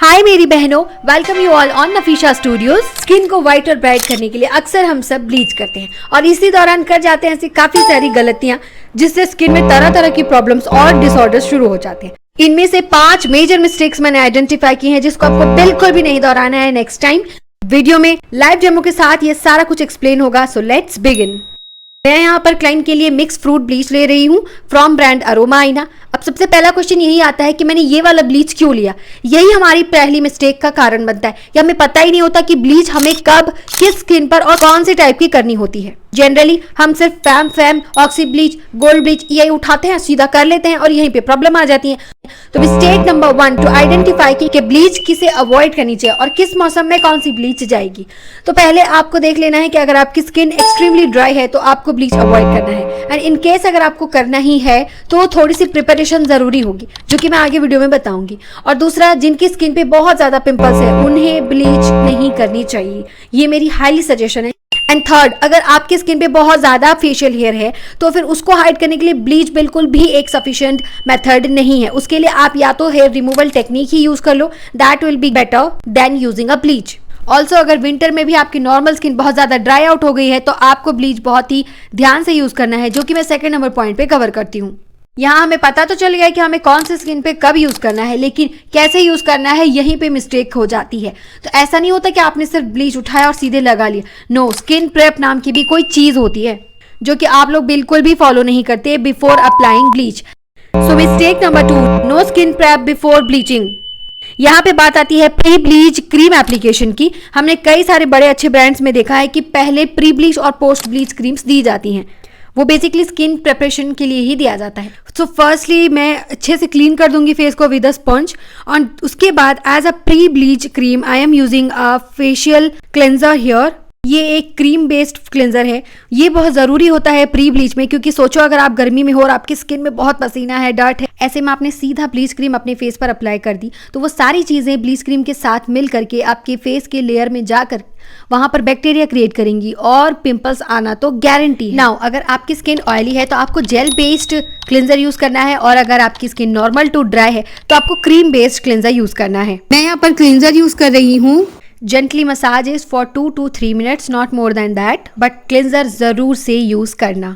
हाय मेरी बहनों, welcome you all on Nafisha studios. Skin को व्हाइट और ब्राइट करने के लिए अक्सर हम सब ब्लीच करते हैं और इसी दौरान कर जाते हैं ऐसी काफी सारी गलतियां जिससे स्किन में तरह तरह की प्रॉब्लम्स और डिसऑर्डर्स शुरू हो जाते हैं। इनमें से 5 मेजर मिस्टेक्स मैंने आइडेंटिफाई की हैं जिसको आपको बिल्कुल भी नहीं दोहराना है। नेक्स्ट टाइम वीडियो में लाइव डेमो के साथ ये सारा कुछ एक्सप्लेन होगा। So let's begin. मैं यहाँ पर क्लाइंट के लिए मिक्स फ्रूट ब्लीच ले रही हूँ फ्रॉम ब्रांड अरोमा आईना। अब सबसे पहला क्वेश्चन यही आता है कि मैंने ये वाला ब्लीच क्यों लिया। यही हमारी पहली मिस्टेक का कारण बनता है या हमें पता ही नहीं होता कि ब्लीच हमें कब किस स्किन पर और कौन से टाइप की करनी होती है। जनरली हम सिर्फ fam oxy bleach, gold bleach यही उठाते हैं, सीधा कर लेते हैं और यहीं पे प्रॉब्लम आ जाती है। तो मिस्टेक नंबर 1 टू आइडेंटिफाई कि ब्लीच किसे अवॉइड करनी चाहिए और किस मौसम में कौन सी ब्लीच जाएगी। तो पहले आपको देख लेना है कि अगर आपकी स्किन एक्सट्रीमली ड्राई है तो आपको ब्लीच अवॉइड करना है, एंड इन केस अगर आपको करना ही है तो थोड़ी सी प्रिपरेशन जरूरी होगी जो कि मैं आगे वीडियो में बताऊंगी। और दूसरा, जिनकी स्किन पे बहुत ज्यादा पिंपल्स है उन्हें ब्लीच नहीं करनी चाहिए, ये मेरी हाईली सजेशन है। एंड थर्ड, अगर आपकी स्किन पे बहुत ज्यादा फेशियल हेयर है तो फिर उसको हाइड करने के लिए ब्लीच बिल्कुल भी एक सफिशिएंट मेथड नहीं है। उसके लिए आप या तो हेयर रिमूवल टेक्निक ही यूज कर लो, that will be better than using a bleach. Also अगर विंटर में भी आपकी नॉर्मल स्किन बहुत ज्यादा ड्राई आउट हो गई है तो आपको ब्लीच बहुत ही ध्यान से यूज करना है, जो कि मैं सेकंड नंबर पॉइंट पे कवर करती हूँ। यहाँ हमें पता तो चल गया कि हमें कौन से स्किन पे कब यूज करना है, लेकिन कैसे यूज करना है यहीं पे मिस्टेक हो जाती है। तो ऐसा नहीं होता कि आपने सिर्फ ब्लीच उठाया और सीधे लगा लिया। नो, स्किन प्रेप नाम की भी कोई चीज होती है जो कि आप लोग बिल्कुल भी फॉलो नहीं करते before applying bleach. So mistake number 2, no skin prep before bleaching. यहाँ पे बात आती है प्री ब्लीच क्रीम एप्लीकेशन की। हमने कई सारे बड़े अच्छे ब्रांड्स में देखा है कि पहले प्री ब्लीच और पोस्ट ब्लीच क्रीम्स दी जाती हैं। वो बेसिकली स्किन प्रिपरेशन के लिए ही दिया जाता है। सो फर्स्टली मैं अच्छे से क्लीन कर दूंगी फेस को विद अ स्पंज, और उसके बाद as a pre bleach cream I am using a facial cleanser here. ये एक क्रीम बेस्ड क्लेंजर है। ये बहुत ज़रूरी होता है प्री ब्लीच में, क्योंकि सोचो अगर आप गर्मी में हो और आपकी स्किन में बहुत पसीना है, डर्ट है, ऐसे में आपने सीधा ब्लीच क्रीम अपने फेस पर अप्लाई कर दी तो वो सारी चीज़ें ब्लीच क्रीम के साथ मिल करके आपके फेस के लेयर में जाकर वहां पर बैक्टीरिया क्रिएट करेंगी और पिंपल्स आना तो गारंटी है। नाउ अगर आपकी स्किन ऑयली है तो आपको जेल बेस्ड क्लेंजर यूज करना है, और अगर आपकी स्किन नॉर्मल टू ड्राई है तो आपको क्रीम बेस्ड क्लेंजर यूज करना है। मैं यहाँ पर क्लेंजर यूज कर रही हूँ। Gently massage is for 2 to 3 minutes, not more than that, but cleanser जरूर से यूज करना।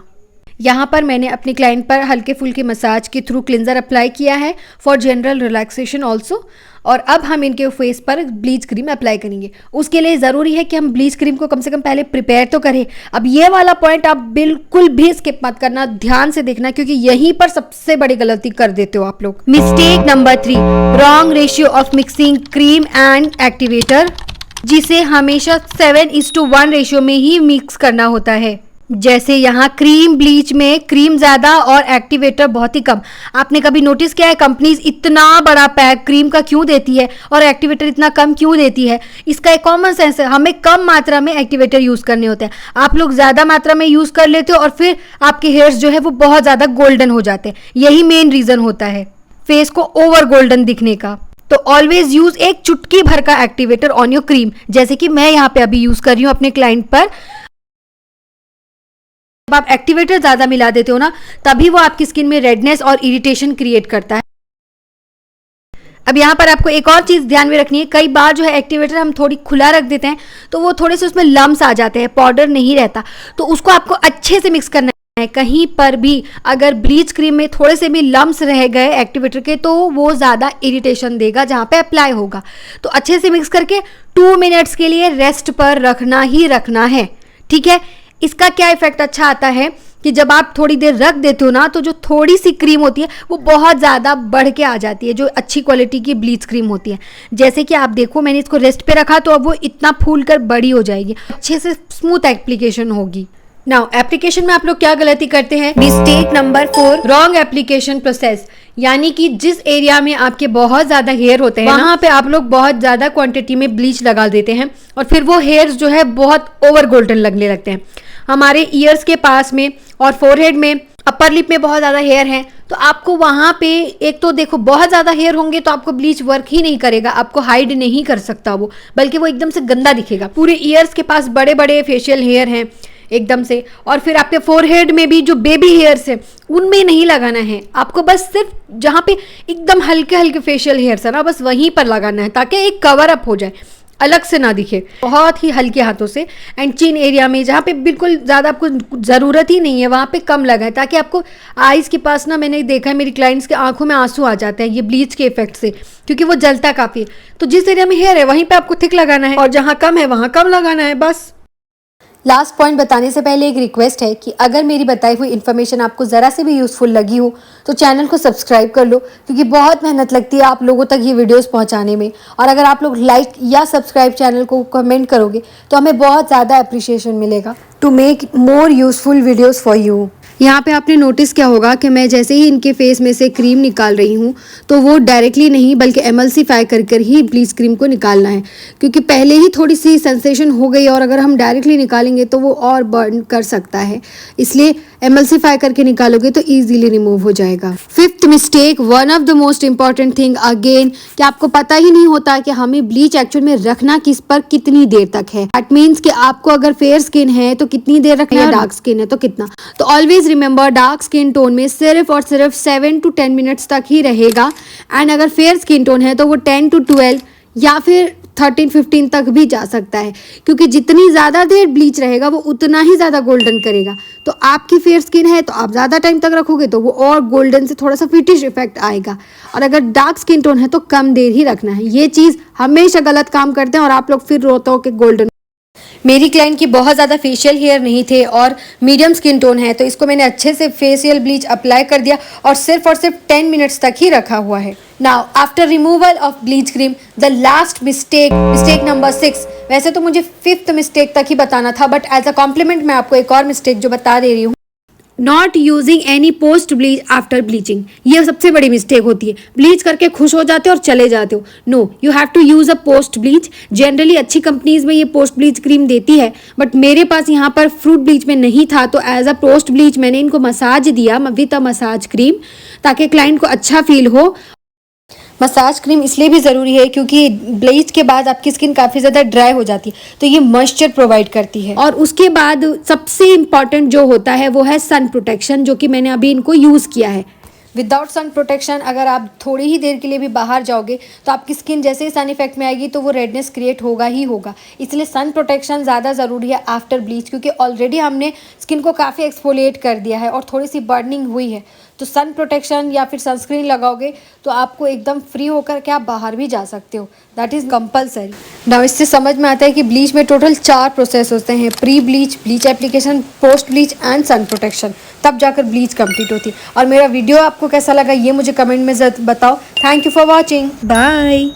यहाँ पर मैंने अपने क्लाइंट पर हल्के फुल्के मसाज के थ्रू क्लेंजर अप्लाई किया है फॉर जनरल रिलैक्सेशन ऑल्सो। और अब हम इनके फेस पर ब्लीच क्रीम अप्लाई करेंगे। उसके लिए ज़रूरी है कि हम ब्लीच क्रीम को कम से कम पहले प्रिपेयर तो करें। अब ये वाला पॉइंट आप बिल्कुल भी स्किप मत करना, ध्यान से देखना, क्योंकि यहीं पर सबसे बड़ी गलती कर देते हो आप लोग। Mistake number 3, wrong ratio of mixing cream and activator, जिसे हमेशा 7:1 रेशियो में ही मिक्स करना होता है। जैसे यहाँ क्रीम ब्लीच में क्रीम ज्यादा और एक्टिवेटर बहुत ही कम। आपने कभी नोटिस किया है कंपनीज इतना बड़ा पैक क्रीम का क्यों देती है और एक्टिवेटर इतना कम क्यों देती है? इसका एक कॉमन सेंस है, हमें कम मात्रा में एक्टिवेटर यूज करने होते हैं। आप लोग ज्यादा मात्रा में यूज कर लेते हो और फिर आपके हेयर्स जो है वो बहुत ज्यादा गोल्डन हो जाते हैं। यही मेन रीजन होता है फेस को ओवर गोल्डन दिखने का। तो ऑलवेज यूज एक चुटकी भर का एक्टिवेटर ऑन योर क्रीम, जैसे कि मैं यहाँ पे अभी यूज कर रही हूँ अपने क्लाइंट पर। जब आप एक्टिवेटर ज्यादा मिला देते हो ना, तभी वो आपकी स्किन में रेडनेस और इरिटेशन क्रिएट करता है। अब यहाँ पर आपको एक और चीज ध्यान में रखनी है, कई बार जो है एक्टिवेटर हम थोड़ी खुला रख देते हैं तो वो थोड़े से उसमें लम्स आ जाते हैं, पाउडर नहीं रहता, तो उसको आपको अच्छे से मिक्स करना है। कहीं पर भी अगर ब्लीच क्रीम में थोड़े से भी लम्स रह गए एक्टिवेटर के तो वो ज़्यादा इरिटेशन देगा जहाँ पे अप्लाई होगा। तो अच्छे से मिक्स करके 2 मिनट्स के लिए रेस्ट पर रखना ही रखना है, ठीक है। इसका क्या इफेक्ट अच्छा आता है कि जब आप थोड़ी देर रख देते हो ना तो जो थोड़ी सी क्रीम होती है वो बहुत ज़्यादा बढ़ के आ जाती है, जो अच्छी क्वालिटी की ब्लीच क्रीम होती है। जैसे कि आप देखो मैंने इसको रेस्ट पे रखा तो अब वो इतना फूल कर बड़ी हो जाएगी, अच्छे से स्मूथ एप्लीकेशन होगी। नाउ एप्लीकेशन में आप लोग क्या गलती करते हैं? Mistake number 4, wrong application process. यानी कि जिस एरिया में आपके बहुत ज्यादा हेयर होते हैं वहां पे आप लोग बहुत ज्यादा क्वांटिटी में ब्लीच लगा देते हैं और फिर वो हेयर्स जो है बहुत ओवर गोल्डन लगने लगते हैं। हमारे ईयर्स के पास में और फोरहेड में, अपर लिप में बहुत ज्यादा हेयर है तो आपको वहां पे एक तो देखो बहुत ज्यादा हेयर होंगे तो आपको ब्लीच वर्क ही नहीं करेगा, आपको हाइड नहीं कर सकता वो, बल्कि वो एकदम से गंदा दिखेगा। पूरे ईयर्स के पास बड़े बड़े फेशियल हेयर हैं, एकदम से। और फिर आपके फोरहेड में भी जो बेबी हेयर्स है उनमें नहीं लगाना है आपको, बस सिर्फ जहाँ पे एकदम हल्के हल्के फेशियल हेयर्स है ना, बस वहीं पर लगाना है ताकि एक कवर अप हो जाए, अलग से ना दिखे, बहुत ही हल्के हाथों से। एंड चिन एरिया में जहाँ पे बिल्कुल ज़्यादा आपको ज़रूरत ही नहीं है वहाँ पे कम लगाएं, ताकि आपको आइज़ के पास ना, मैंने देखा है मेरी क्लाइंट्स के आंखों में आंसू आ जाते हैं ये ब्लीच के इफेक्ट से, क्योंकि वो जलता काफ़ी है। तो जिस एरिया में हेयर है वहीं पे आपको थिक लगाना है और जहाँ कम है वहाँ कम लगाना है बस। लास्ट पॉइंट बताने से पहले एक रिक्वेस्ट है कि अगर मेरी बताई हुई इन्फॉर्मेशन आपको ज़रा से भी यूज़फुल लगी हो तो चैनल को सब्सक्राइब कर लो, क्योंकि बहुत मेहनत लगती है आप लोगों तक ये वीडियोस पहुंचाने में। और अगर आप लोग लाइक या सब्सक्राइब चैनल को कमेंट करोगे तो हमें बहुत ज़्यादा अप्रिशिएशन मिलेगा to make more useful videos for you. यहाँ पे आपने नोटिस किया होगा कि मैं जैसे ही इनके फेस में से क्रीम निकाल रही हूँ तो वो डायरेक्टली नहीं बल्कि एमल्सीफाई कर कर ही ब्लीच क्रीम को निकालना है, क्योंकि पहले ही थोड़ी सी सेंसेशन हो गई और अगर हम डायरेक्टली निकालेंगे तो वो और बर्न कर सकता है, इसलिए एमल्सीफाई करके निकालोगे तो ईजिली रिमूव हो जाएगा। Fifth mistake, one of the most important thing again, कि आपको पता ही नहीं होता कि हमें ब्लीच एक्चुअल में रखना किस पर कितनी देर तक है। दैट मीन्स कि आपको अगर फेयर स्किन है तो कितनी देर रखना है, डार्क स्किन है तो कितना। तो always remember dark skin tone में सिर्फ और सिर्फ 7 to 10 मिनट्स तक ही रहेगा, एंड अगर फेयर स्किन टोन है तो वो 10 to 12 या फिर 13-15 तक भी जा सकता है, क्योंकि जितनी ज़्यादा देर ब्लीच रहेगा वो उतना ही ज़्यादा गोल्डन करेगा। तो आपकी फेयर स्किन है तो आप ज़्यादा टाइम तक रखोगे तो वो और गोल्डन से थोड़ा सा फिटिश इफेक्ट आएगा, और अगर डार्क स्किन टोन है तो कम देर ही रखना है। ये चीज़ हमेशा गलत काम करते हैं और आप लोग फिर रोते हो कि गोल्डन। मेरी क्लाइंट की बहुत ज़्यादा फेशियल हेयर नहीं थे और मीडियम स्किन टोन है, तो इसको मैंने अच्छे से फेशियल ब्लीच अप्लाई कर दिया और सिर्फ 10 मिनट्स तक ही रखा हुआ है। Now after removal of bleach cream, the last mistake number 6, वैसे तो मुझे 5th मिस्टेक तक ही बताना था, बट एज अ कॉम्प्लीमेंट मैं आपको एक और मिस्टेक जो बता दे रही हूँ, not using any post bleach after bleaching. ये सबसे बड़ी मिस्टेक होती है, ब्लीच करके खुश हो जाते हो और चले जाते हो। No, you have to use a post bleach. Generally अच्छी कंपनीज में ये पोस्ट ब्लीच क्रीम देती है, बट मेरे पास यहाँ पर फ्रूट ब्लीच में नहीं था, तो एज अ पोस्ट ब्लीच मैंने इनको मसाज दिया विद अ मसाज क्रीम, ताकि क्लाइंट को अच्छा फील हो। मसाज क्रीम इसलिए भी ज़रूरी है क्योंकि ब्लीच के बाद आपकी स्किन काफ़ी ज़्यादा ड्राई हो जाती है, तो ये मॉइस्चर प्रोवाइड करती है। और उसके बाद सबसे इम्पॉर्टेंट जो होता है वो है सन प्रोटेक्शन, जो कि मैंने अभी इनको यूज़ किया है। विदाउट सन प्रोटेक्शन अगर आप थोड़ी ही देर के लिए भी बाहर जाओगे तो आपकी स्किन जैसे ही सन इफेक्ट में आएगी तो वो रेडनेस क्रिएट होगा ही होगा। इसलिए सन प्रोटेक्शन ज़्यादा ज़रूरी है आफ्टर ब्लीच, क्योंकि ऑलरेडी हमने स्किन को काफ़ी एक्सफोलिएट कर दिया है और थोड़ी सी बर्निंग हुई है। तो सन प्रोटेक्शन या फिर सनस्क्रीन लगाओगे तो आपको एकदम फ्री होकर के आप बाहर भी जा सकते हो, दैट इज़ कंपलसरी। नाउ इससे समझ में आता है कि ब्लीच में टोटल 4 प्रोसेस होते हैं, pre bleach, bleach application, post bleach and sun protection, तब जाकर ब्लीच कंप्लीट होती है। और मेरा वीडियो आपको कैसा लगा ये मुझे कमेंट में बताओ। Thank you for watching, bye.